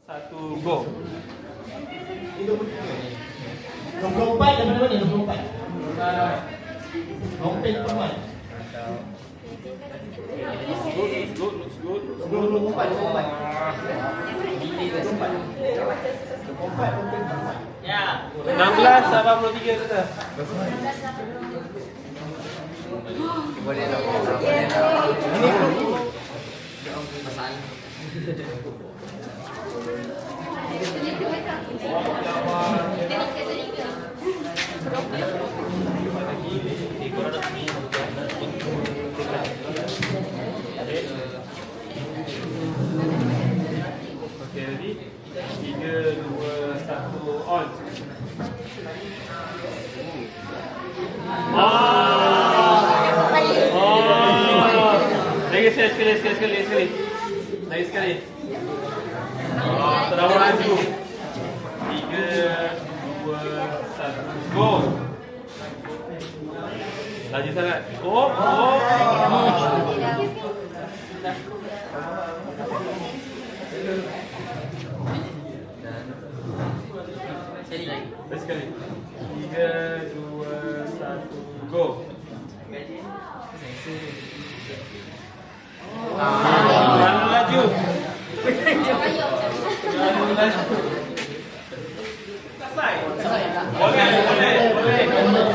1, go. 24 dari mana-mana 24. Rompet perempuan. Looks good. 24. Ya. 1683 kita. Boleh tak? Ini Pasal. Okay, ready? 3, 2, 1, on. Lagi sekali. Lagi sekali. Terlalu laju. 3, 2, 1, go. Laju sangat. Oh. Seri lagi. Lagi sekali. 3, 2, 1, go. Terlalu laju. Terlalu laju. Boleh.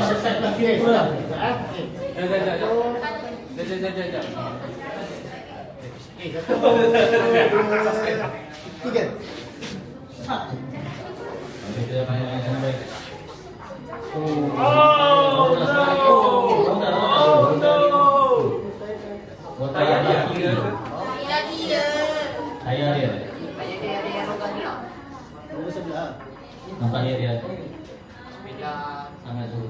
sesat lagi pula. Jap. Tiga. Oh no. Ayah dia. Dua sebelah. Nampak dia. Sepeda. Sangat tu.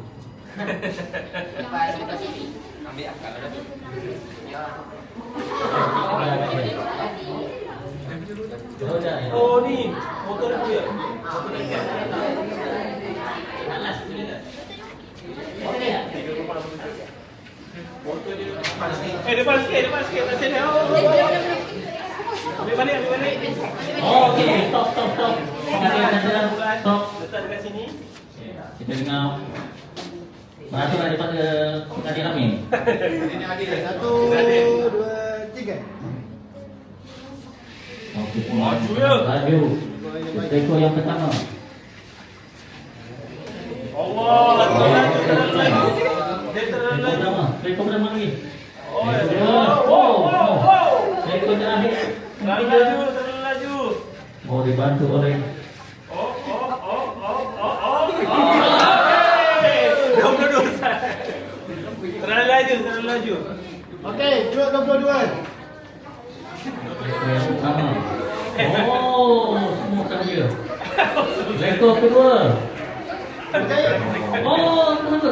Sepeda sini. Ambil akal dah tu. Ya. Oh ni, motor dia. Motor dia depan sikit. Macam ni. Ambil balik. Oh, okey. Stop. Stop. Letak dekat sini. Kita dengar peraturan daripada Nadia Amin. Satu, dua, tiga. Okey. Laju ya. Laju. Rekod yang pertama. Allah, laju. Dia terlalu laju. Rekod pertama lagi. Oh. Rekod terakhir. Terlalu laju. Oh, dibantu oleh Oh. 22. Terlalu laju. Okey, dua 22. rekod yang pertama. Oh, semua sahaja. Rekod kedua. Berjaya. Oh, tunggu.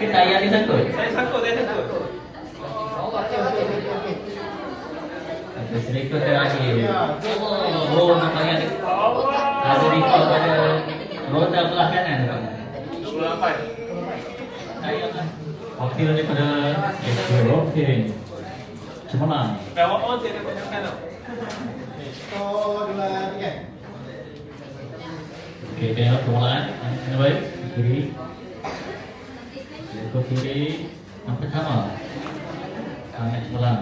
Kita ayah ni sangkut. Saya sangkut. Okey. Atas rekod terakhir. Oh, nampaknya ada rekod pada roda belah kanan. 28. Ayah wakil daripada Okey. Cemerlang. Kalau on dia akan tekan tau. Satu, dua, tiga. Okey, tengok permulaan. Yang baik. Kiri. Rekod kiri. Yang pertama. Sangat cemerlang.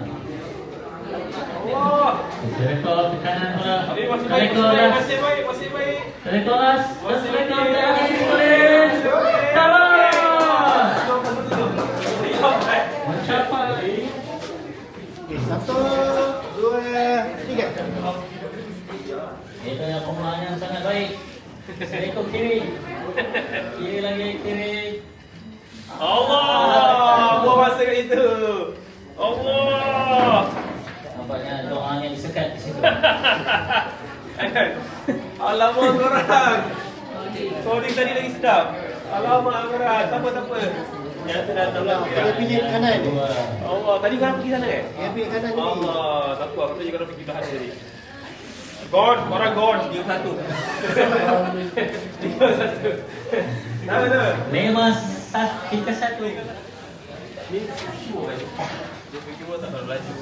Allah. Rekod ke kanan pula. Masih Rekod baik. last. Masih baik. Rekod last. Masih Rekod baik. terakhir tulis. Kalah. Mencapai. Satu, dua, tiga. Itu yang permulaan yang sangat baik. Rekod kiri. Kiri lagi, kiri. Allah, buat masa kat itu. Allah. Nampaknya doanya disekat di situ. Alamak korang. Sorry tadi lagi sedap. Alamak korang. Tak apa. Yang tu dah tolong. Dia pilih kanan. Allah, tadi korang pergi sana ke? Dia pilih kanan ni. Allah, tak apa. Aku tadi korang pergi belakang tadi. God, korang God. Dia satu. Dia satu. Nama tu? 5-1. Ni sure kan? Dia fikir tak terlalu laju.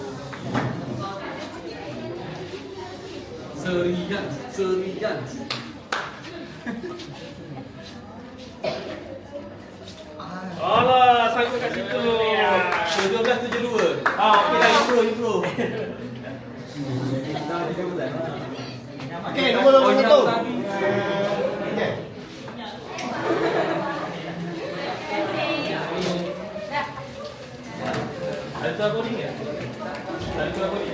Serian. Alah, sampai kat situ. 1772. Okey dah improve. Okey, nombor satu. Tiga. Ada tu apa ni? Ada tu apa ni?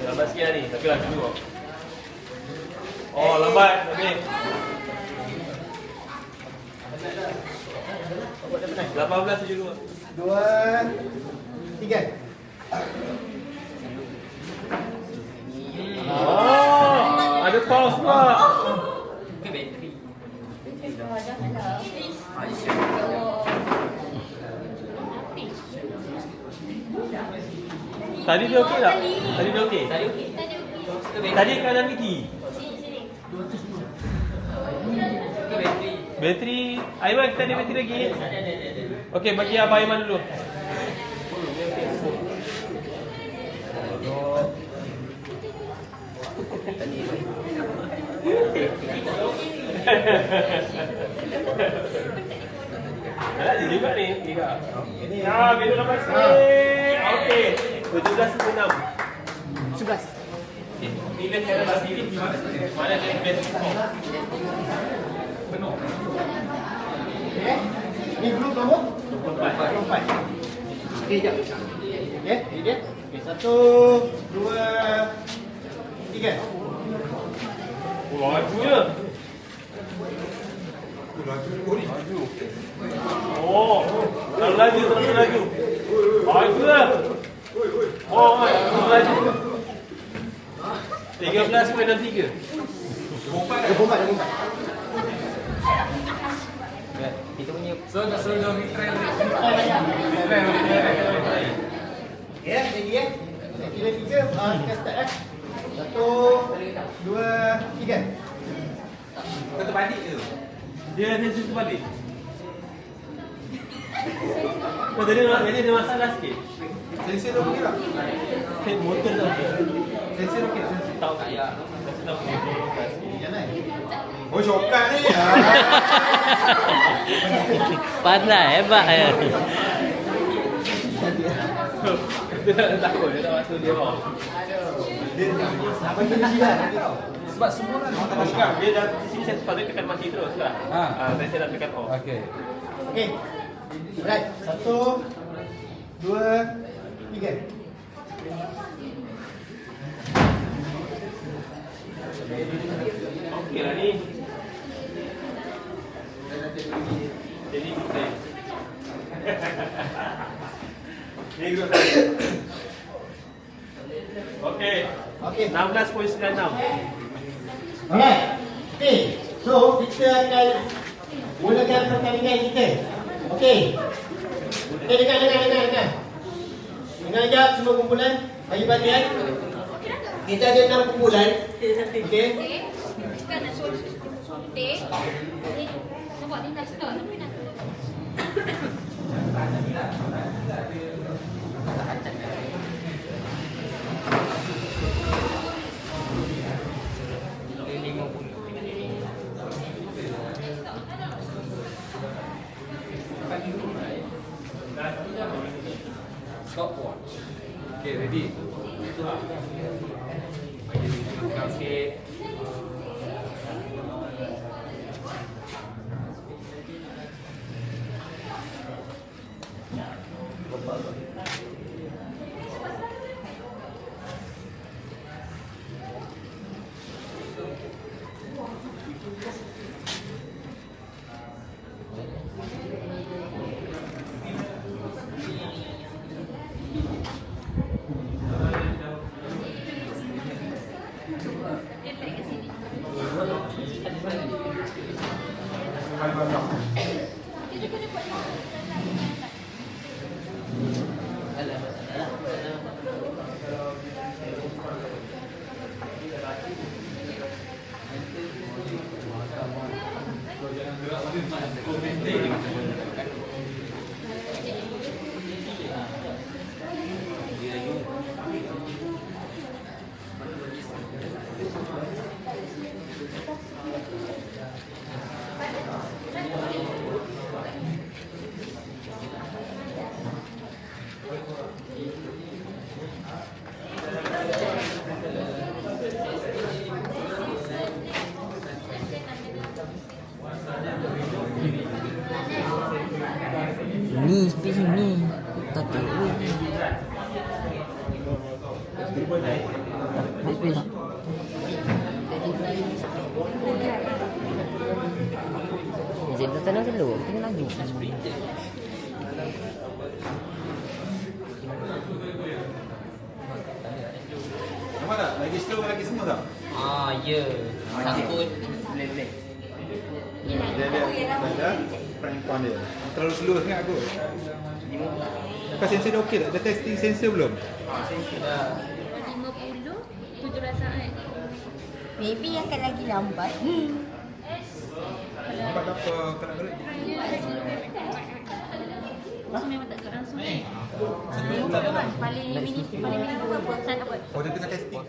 Lambat sikit lah ni, tapi lah dulu. Oh, lambat. Okey. 1872. Dua. Tiga. Oh, ada pause pula. Ke bateri. Tadi dia okey tak? Tadi dia okey? Tadi okey. Tadi kanan gigi. Ke bateri. Bateri, Aiman kita ada bateri lagi. Okey, bagi Abang Aiman dulu. Ada juga ni, tiga. Ini biru lambat sikit. Okey, 17.6. 11. Bila cara bagi ni mana dia bateri? Penuh. Okey. Ni group nombor 24. 24. Okey, jap. Okey, ini dia. Okey, 1, 2, 3. Oh, lajunya. Oh, terlalu laju, terlalu laju. Laju lah. Oh, terlalu laju. 13.63. Dia bombat. Kita punya Ya, lagi ya. Kira tiga, kita start eh. 1, 2, 3. kau terbalik ke? Dia ada situ balik. Oh, tadi ada masalah sikit. Sensor okey tak? Motor tak okey. Sensor okey tak? Tak okey. Kasi tak okey. Jangan. Oh, syokat ni. Pandai hebat ya. Dia takut, dia tak masuk dia bawah. Apa kena silap nanti tau. Sebab semua kan Bukan, dia dah di sini saya patut tekan mati terus lah. Saya nak tekan off. Okey. Okey. Alright, 1, 2, 3. Okey lah ni. Jadi kita. Ni grup saya. Okey. Okey. 16.96. Alright. Okey. So, kita akan mulakan pertandingan kita. Okey. Okey, dengar. Dengar jap semua kumpulan. Bagi bagian. Kita ada 6 kumpulan. Okey. Kan nak suntik. Ni nampak ni dah start tapi nak. Stopwatch. Okay, ready. Okay. Efek kat sini. Alah. Ni space ni. Tak tahu. Ni space. Jadi tenang dulu, kita laju. Nampak tak? Lagi slow lagi semua tak? Ah, ya. Sangkut. Boleh. Dia prank count dia. Terlalu slow sangat aku. Lepas sensor dia okey tak? Dah testing sensor belum? 50, 17 saat. Maybe akan lagi lambat. Nampak tak apa kena balik? So memang tak langsung. Paling minit berapa? Saya dapat. Oh dia tengah testing.